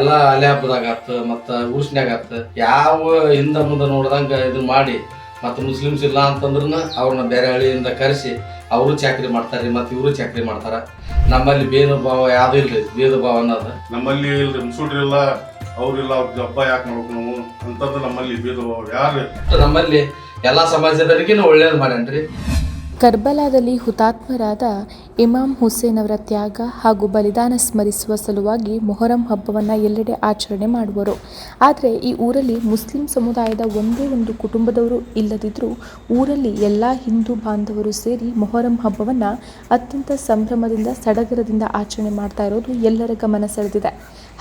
ಎಲ್ಲ ಅಲೆ ಹಬ್ಬದಾಗ ಆತು ಮತ್ತು ಉರ್ಸ್ನ್ಯಾಗ ಆತು ಯಾವ ಹಿಂದೆ ಮುಂದೆ ನೋಡ್ದಂಗೆ ಇದು ಮಾಡಿ ಮತ್ತು ಮುಸ್ಲಿಮ್ಸ್ ಇಲ್ಲ ಅಂತಂದ್ರೂ ಅವ್ರನ್ನ ಬೇರೆ ಹಳ್ಳಿಯಿಂದ ಕರೆಸಿ ಅವರು ಚಾಕ್ರಿ ಮಾಡ್ತಾರೆ ಮತ್ತು ಇವರು ಚಾಕ್ರಿ ಮಾಡ್ತಾರೆ. ನಮ್ಮಲ್ಲಿ ಭೇದ ಭಾವ ಯಾವುದೂ ಇಲ್ರಿ, ಭೇದ ಭಾವ ಅನ್ನೋದು ನಮ್ಮಲ್ಲಿ ಇಲ್ರಿ. ಮುಸುಡ್ರಿಲ್ಲ ಅವ್ರಿಲ್ಲ, ಅವ್ರ ಹಬ್ಬ ಯಾಕೆ ಮಾಡ್ಬೇಕು ನಾವು ಅಂತಂದ್ರೆ ನಮ್ಮಲ್ಲಿ ಭೇದ ಭಾವ ಯಾರು. ನಮ್ಮಲ್ಲಿ ಎಲ್ಲ ಸಮಾಜದವರಿಗೂ ಒಳ್ಳೇದು ಮಾಡ್ಯಾನ್ರಿ. ಕರ್ಬಲಾದಲ್ಲಿ ಹುತಾತ್ಮರಾದ ಇಮಾಮ್ ಹುಸೇನ್ ಅವರ ತ್ಯಾಗ ಹಾಗೂ ಬಲಿದಾನ ಸ್ಮರಿಸುವ ಸಲುವಾಗಿ ಮೊಹರಂ ಹಬ್ಬವನ್ನು ಎಲ್ಲೆಡೆ ಆಚರಣೆ ಮಾಡುವರು. ಆದರೆ ಈ ಊರಲ್ಲಿ ಮುಸ್ಲಿಂ ಸಮುದಾಯದ ಒಂದೇ ಒಂದು ಕುಟುಂಬದವರು ಇಲ್ಲದಿದ್ದರೂ ಊರಲ್ಲಿ ಎಲ್ಲ ಹಿಂದೂ ಬಾಂಧವರು ಸೇರಿ ಮೊಹರಂ ಹಬ್ಬವನ್ನು ಅತ್ಯಂತ ಸಂಭ್ರಮದಿಂದ ಸಡಗರದಿಂದ ಆಚರಣೆ ಮಾಡ್ತಾ ಇರೋದು ಎಲ್ಲರ ಗಮನ ಸೆಳೆದಿದೆ.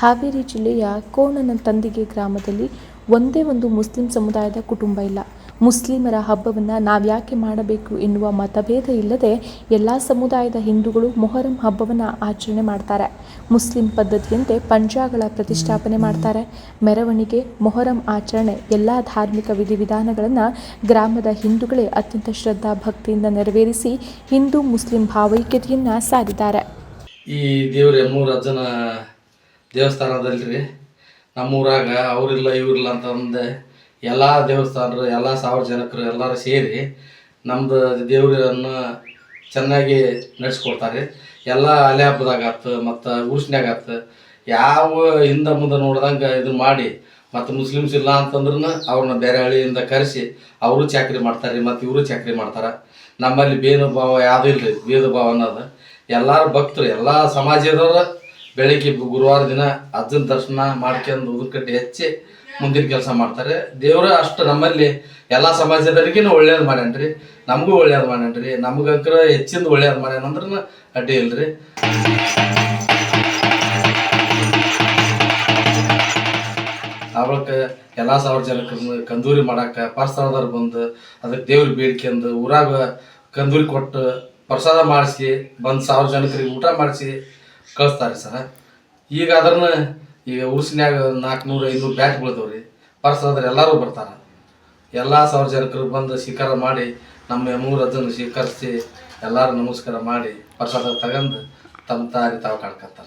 ಹಾವೇರಿ ಜಿಲ್ಲೆಯ ಕೋಣನ ತಂದಿಗೆ ಗ್ರಾಮದಲ್ಲಿ ಒಂದೇ ಒಂದು ಮುಸ್ಲಿಂ ಸಮುದಾಯದ ಕುಟುಂಬ ಇಲ್ಲ. ಮುಸ್ಲಿಮರ ಹಬ್ಬವನ್ನು ನಾವ್ಯಾಕೆ ಮಾಡಬೇಕು ಎನ್ನುವ ಮತಭೇದ ಇಲ್ಲದೆ ಎಲ್ಲ ಸಮುದಾಯದ ಹಿಂದೂಗಳು ಮೊಹರಂ ಹಬ್ಬವನ್ನು ಆಚರಣೆ ಮಾಡ್ತಾರೆ. ಮುಸ್ಲಿಂ ಪದ್ಧತಿಯಂತೆ ಪಂಜಾಗಳ ಪ್ರತಿಷ್ಠಾಪನೆ ಮಾಡ್ತಾರೆ. ಮೆರವಣಿಗೆ, ಮೊಹರಂ ಆಚರಣೆ ಎಲ್ಲ ಧಾರ್ಮಿಕ ವಿಧಿವಿಧಾನಗಳನ್ನು ಗ್ರಾಮದ ಹಿಂದೂಗಳೇ ಅತ್ಯಂತ ಶ್ರದ್ಧಾ ಭಕ್ತಿಯಿಂದ ನೆರವೇರಿಸಿ ಹಿಂದೂ ಮುಸ್ಲಿಂ ಭಾವೈಕ್ಯತೆಯನ್ನು ಸಾರಿದ್ದಾರೆ. ಈ ದೇವ್ರ ಎಮ್ಮೂರು ಅಜ್ಜನ ದೇವಸ್ಥಾನದಲ್ರಿ ನಮ್ಮೂರಾಗ ಅವರಿಲ್ಲ ಇವರಿಲ್ಲ ಅಂತಂದು ಎಲ್ಲ ದೇವಸ್ಥಾನರು ಎಲ್ಲ ಸಾರ್ವಜನಿಕರು ಎಲ್ಲರೂ ಸೇರಿ ನಮ್ಮದು ದೇವರನ್ನು ಚೆನ್ನಾಗಿ ನಡೆಸ್ಕೊಡ್ತಾರೆ. ಎಲ್ಲ ಅಲೆ ಹಬ್ಬದಾಗ ಆತು ಮತ್ತು ಉರ್ಸ್ನ್ಯಾಗ ಆತು ಯಾವ ಹಿಂದೆ ಮುಂದೆ ನೋಡ್ದಂಗೆ ಇದು ಮಾಡಿ ಮತ್ತು ಮುಸ್ಲಿಮ್ಸ್ ಇಲ್ಲ ಅಂತಂದ್ರೂ ಅವ್ರನ್ನ ಬೇರೆ ಹಳ್ಳಿಯಿಂದ ಕರೆಸಿ ಅವರು ಚಾಕ್ರಿ ಮಾಡ್ತಾರೆ ಮತ್ತು ಇವರು ಚಾಕ್ರಿ ಮಾಡ್ತಾರೆ. ನಮ್ಮಲ್ಲಿ ಭೇದ ಭಾವ ಯಾವುದೂ ಇಲ್ರಿ, ಭೇದ ಭಾವ ಅನ್ನೋದು. ಎಲ್ಲರೂ ಭಕ್ತರು ಎಲ್ಲ ಸಮಾಜದವರು ಬೆಳಿಗ್ಗೆ ಗುರುವಾರ ದಿನ ಅಜ್ಜನ ದರ್ಶನ ಮಾಡ್ಕೊಂಡು ಉದುರ್ಕಟ್ಟಿ ಹೆಚ್ಚಿ ಮುಂದಿನ ಕೆಲಸ ಮಾಡ್ತಾರೆ. ದೇವರು ಅಷ್ಟು ನಮ್ಮಲ್ಲಿ ಎಲ್ಲ ಸಮಾಜದವರಿಗೂ ಒಳ್ಳೇದು ಮಾಡ್ಯಾನ್ರಿ, ನಮಗೂ ಒಳ್ಳೇದು ಮಾಡ್ಯಾನ್ರಿ. ನಮಗಂಕರ ಹೆಚ್ಚಿಂದ ಒಳ್ಳೇದು ಮಾಡ್ಯಾನಂದ್ರೂ ಅಡ್ಡಿ ಇಲ್ರಿ. ಅವಕ್ಕೆ ಎಲ್ಲ ಸಾರ್ವಜನಿಕರನ್ನ ಕಂದೂರಿ ಮಾಡಕ್ಕೆ ಪರ್ಸ್ಥಳದವ್ರು ಬಂದು ಅದಕ್ಕೆ ದೇವ್ರ ಬೇಡ್ಕೊಂಡು ಊರಾಗ ಕಂದೂರಿ ಕೊಟ್ಟು ಪ್ರಸಾದ ಮಾಡಿಸಿ ಬಂದು ಸಾರ್ವಜನಿಕರಿಗೆ ಊಟ ಮಾಡಿಸಿ ಕಳಿಸ್ತಾರೆ ಸರ್. ಈಗ ಅದನ್ನ ಈಗ ಉರ್ಸಿನ್ಯಾಗ 400-500 ಬ್ಯಾಟ್ ಬೀಳ್ದವ್ರಿ. ಪರ್ಸದ್ರೆ ಎಲ್ಲರೂ ಬರ್ತಾರೆ. ಎಲ್ಲ ಸಾರ್ವಜನಿಕರು ಬಂದು ಸ್ವೀಕಾರ ಮಾಡಿ ನಮ್ಮ ಎಮ್ಮೂರು ಅಜ್ಜನ ಸ್ವೀಕರಿಸಿ ಎಲ್ಲರೂ ನಮಸ್ಕಾರ ಮಾಡಿ ಪ್ರಸಾದ ತಗೊಂಡು ತಮ್ಮ ತಾರಿ ತಾವು ಕಾಡ್ಕೊತಾರೆ.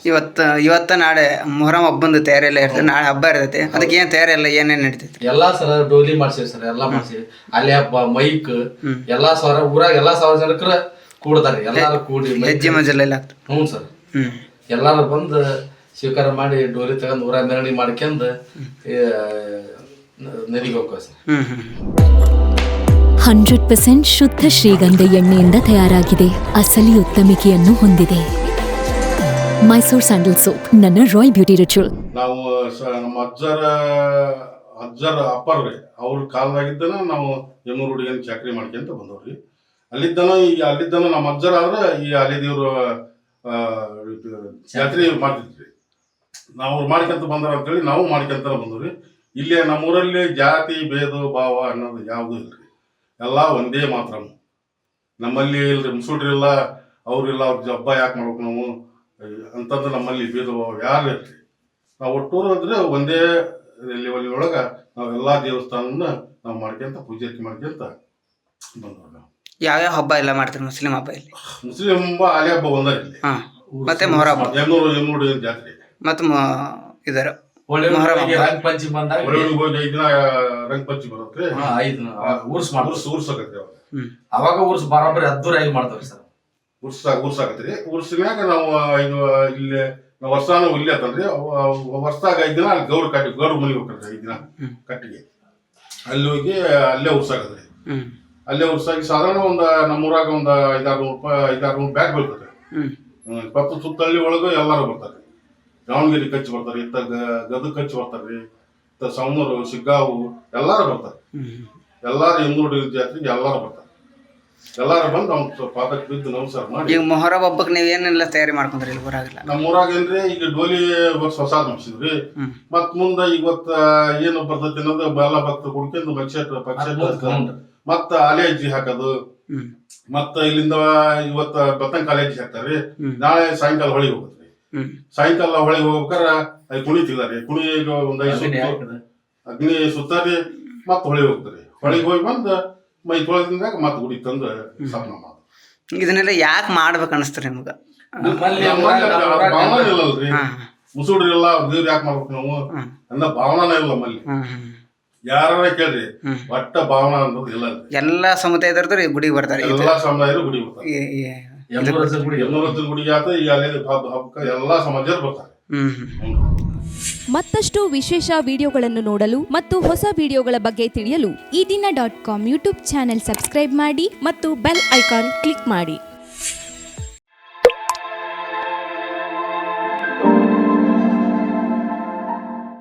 ಇವತ್ತು ನಾಳೆ ಮೊಹರಂ ಹಬ್ಬದ ತಯಾರಿ ಎಲ್ಲ ಇರ್ತದೆ. ನಾಳೆ ಹಬ್ಬ ಇರ್ತೈತಿ, ಅದಕ್ಕೆ ಏನು ತಯಾರಿ ಎಲ್ಲ ಏನೇನು ನಡೀತೈತಿ? ಎಲ್ಲ ಸರ ಡೋಲಿ ಮಾಡ್ಸೀವಿ ಸರ್, ಎಲ್ಲ ಮಾಡ್ಸೀವಿ. ಅಲ್ಲಿ ಹಬ್ಬ ಮೈಕ್ ಎಲ್ಲ ಊರಾಗ ಎಲ್ಲ ಸಾರ್ವಜನಿಕರು ಕೂಡ್ತಾರೆ. ಎಲ್ಲರೂ ಕೂಡಿ ಹೆಜ್ಜೆ ಮಜಲೆಲ್ಲ ಆಗ್ತದೆ. ಹ್ಞೂ ಸರ್, ಎಲ್ಲರೂ ಬಂದು ಸ್ವೀಕಾರ ಮಾಡಿ ಡೋಲಿ ತಗೊಂಡು ಊರಾಗ ಮೆರವಣಿಗೆ ಮಾಡ್ಕೊಂಡು ನದಿಗೆ ಹೋಗ್ತಾರೆ ಸರ್. 100% ಶುದ್ಧ ಶ್ರೀಗಂಧ ಎಣ್ಣೆಯಿಂದ ತಯಾರಾಗಿದೆ. ಅಸಲಿ ಉತ್ತಮಿಕೆಯನ್ನು ಹೊಂದಿದೆ. ಮೈಸೂರು ಸ್ಯಾಂಡಲ್ ಸೋಪ್, ನನ್ನ ರಾಯಲ್ ಬ್ಯೂಟಿ ರಿಚುವಲ್. ನಾವು ನಮ್ಮ ಅಜ್ಜರ ಅಪ್ಪರ್ರಿ ಅವ್ರ ಕಾಲದಾಗಿದ್ದನ ನಾವು ಎಮ್ಮೂರು ಹುಡುಗನ ಚಾಕ್ರಿ ಮಾಡ್ಕೊಂತ ಬಂದವ್ರಿ. ಅಲ್ಲಿದ್ದನ ನಮ್ಮ ಅಜ್ಜರ ಆದ್ರೆ ಈ ಅಲೆ ದೇವ್ರ ಜಾತ್ರೆ ಮಾಡ್ತಿದ್ರಿ. ನಾವು ಮಾಡ್ಕೊಂತ ಬಂದಾರ ಅಂತೇಳಿ ನಾವು ಮಾಡ್ಕೊಂತ ಬಂದವ್ರಿ. ಇಲ್ಲಿ ನಮ್ಮೂರಲ್ಲಿ ಜಾತಿ ಭೇದ ಭಾವ ಅನ್ನೋದು ಯಾವುದೂ ಇಲ್ರಿ, ಎಲ್ಲ ಒಂದೇ ಮಾತ್ರ. ನಮ್ಮಲ್ಲಿ ಇಲ್ರಿ ಮುಸುಡ್ರಿಲ್ಲ ಅವ್ರಿಲ್ಲ, ಅವ್ರ ಹಬ್ಬ ಯಾಕೆ ಮಾಡ್ಬೇಕು ನಾವು ಅಂತಂದ್ರೆ ನಮ್ಮಲ್ಲಿ ಭೇದ ಭಾವ ಯಾರು ಇಲ್ರಿ. ನಾವು ಒಟ್ಟೂರು ಅಂದ್ರೆ ಒಂದೇ ಲೆವೆಲ್ ಒಳಗೆ ನಾವೆಲ್ಲ ದೇವಸ್ಥಾನನ ನಾವು ಮಾಡ್ಕೊಂತ ಪೂಜೆ ಮಾಡ್ಕೊಂತ ಬಂದವ್ರು. ನಾವು ಯಾವ್ಯಾವ ಹಬ್ಬ ಎಲ್ಲ ಮಾಡ್ತೀರಿ? ಮುಸ್ಲಿಂ ಹಬ್ಬ ಇಲ್ಲಿ ಮುಸ್ಲಿಂ ಹಬ್ಬ ಅಲೆ ಹಬ್ಬ ಒಂದೇ ಇಲ್ಲಿ. ಮತ್ತೆ ಮೊಹರಂ ಹಬ್ಬ, ಎಮ್ಮೂರು ಜಾತ್ರೆ, ಮತ್ತೆ ಇದರ ರಂಗ ಪಂಚಮಿ ಬಂದಾಗ 5 ದಿನ ರಂಗ ಪಂಚಮಿ ಬರುತ್ತೆ. 5 ದಿನ ಉರ್ಸಾಕತ್ರಿ. ಅವಾಗ ಉರ್ಸ್ ಬರೋಬ್ಬರಿ ಅದ್ದೂರಿಯಾಗಿ ಮಾಡ್ತಾವ್ರಿ ಸರ್. ಉರ್ಸಾಕತ್ರಿ. ಉರ್ಸಿನಾಗ ನಾವು ಇಲ್ಲಿ ವರ್ಷಾನು ಇಲ್ಲಿ ಅಂತಂದ್ರಿ. ವರ್ಷದಾಗ 5 ದಿನ ಅಲ್ಲಿ ಗೌರ ಮನೆಗೆ ಹೋಗ್ರಿ. 5 ದಿನ ಕಟ್ಟಿಗೆ ಅಲ್ಲಿ ಹೋಗಿ ಅಲ್ಲೇ ಉರ್ಸಾಕತ್ರಿ. ಅಲ್ಲೇ ಉರ್ಸಾಗಿ ಸಾಧಾರಣ ನಮ್ಮೂರಾಗ 500-600 ಬ್ಯಾಗ್ ಬೀಳ್ತದೆ. 20 ಸುತ್ತಳ್ಳಿ ಒಳಗೆ ಎಲ್ಲರೂ ಬರ್ತಾರೆ. ದಾವಣಗೆರೆ ಕಚ್ಚಿ ಬರ್ತಾರೆ, ಇತ್ತ ಗದಗ ಕಚ್ಚಿ ಬರ್ತಾರ್ರಿ, ಇತ್ತ ಸವಣೂರು, ಶಿಗ್ಗಾವು ಎಲ್ಲಾರು ಬರ್ತಾರೆ. ಎಲ್ಲಾರು ಎಮ್ಮೂರು ಜಾತ್ರೆಗೆ ಎಲ್ಲಾರು ಬರ್ತಾರೆ. ಎಲ್ಲಾರು ಬಂದು ಅವ್ನು ಪಾದಕ್ಕೆ ಬಿದ್ದು ನಮಸ್ಕಾರ ಮಾಡಿ. ಈಗ ಮೊಹರಂ ಹಬ್ಬಕ್ಕೆ ನೀವು ಏನೆಲ್ಲ ತಯಾರಿ ಮಾಡ್ಕೊಂಡ್ರಿ ಇಲ್ಲಿ ಊರಾಗಿಲ್ಲ? ನಮ್ಮ ಊರಾಗ ಏನ್ರಿ ಈಗ ಡೋಲಿ ಹೊಸಾದ್ ಮಾಡ್ಸಿದ್ರಿ. ಮತ್ ಮುಂದ ಇವತ್ತ ಏನು ಬರ್ತೈತಿ ಅನ್ನೋದು ಎಲ್ಲ ಭಕ್ತರು ಕುಡ್ಕೊಂಡು ಪಕ್ಷ ಮತ್ತ ಅಲೆ ಅಜ್ಜಿ ಹಾಕೋದು. ಮತ್ತ ಇಲ್ಲಿಂದ ಇವತ್ತ ಬತ್ತಂಗ ಕಾಲೇಜ್ ಹಾಕ್ತಾರ್ರಿ. ನಾಳೆ ಸಾಯಂಕಾಲ ಹೊಳಿಗೆ ಹೋಗುತ್ತೆ. ಸಾಯಂಕಾಲ ಹೊಳಿಗೆ ಹೋಗ್ಬೇಕಾರ ಅಲ್ಲಿ ಕುಣಿತಿದಾರಿ. ಕುಣಿ ಒಂದ್ 5 ಸುತ್ತ ಅಗ್ನಿ ಸುತ್ತಾರಿ ಮತ್ತ ಹೊಳಿಗೆ ಹೋಗ್ತಾರೆ. ಹೊಳಿಗೆ ಹೋಗಿ ಬಂದು ಮೈ ತೊಳೆದಿಂದಾಗ ಮತ್ತ ಗುಡಿ ತಂದು ಸ್ಥಾಪನೆ ಮಾಡೋದು. ಇದನ್ನೆಲ್ಲ ಯಾಕೆ ಮಾಡ್ಬೇಕು ಅನಿಸ್ತಾರೆ ನಿಮ್ಗ? ಇಲ್ಲಲ್ರಿ, ಮುಸುಡ್ರಿಲ್ಲ ದೇವ್ರು ಯಾಕೆ ಮಾಡ್ಬೇಕು ನಾವು ಅನ್ನೋ ಭಾವನಾನೇ ಇಲ್ಲ ನಮ್ಮಲ್ಲಿ. ಯಾರ ಕೇಳ್ರಿ ಒಟ್ಟ ಭಾವನಾ ಅನ್ನೋದು ಇಲ್ಲ. ಎಲ್ಲ ಸಮುದಾಯದವ್ರದ್ದು ಗುಡಿಗೆ ಬರ್ತಾರೆ. ಎಲ್ಲಾ ಸಮುದಾಯರು ಗುಡಿ ಬರ್ತಾರೆ. ಯಮುನೋತ್ಸವ ಗುಡಿಗೆ ಆತ ಈಗ ಅಲ್ಲಿ ಹಬ್ಬ ಎಲ್ಲಾ ಸಮಾಜರು ಬರ್ತಾರೆ. ಮತ್ತಷ್ಟು ವಿಶೇಷ ವಿಡಿಯೋಗಳನ್ನು ನೋಡಲು ಮತ್ತು ಹೊಸ ವಿಡಿಯೋಗಳ ಬಗ್ಗೆ ತಿಳಿಯಲು ಈ ದಿನ .com ಯೂಟ್ಯೂಬ್ ಚಾನೆಲ್ ಸಬ್ಸ್ಕ್ರೈಬ್ ಮಾಡಿ ಮತ್ತು ಬೆಲ್ ಐಕಾನ್ ಕ್ಲಿಕ್ ಮಾಡಿ.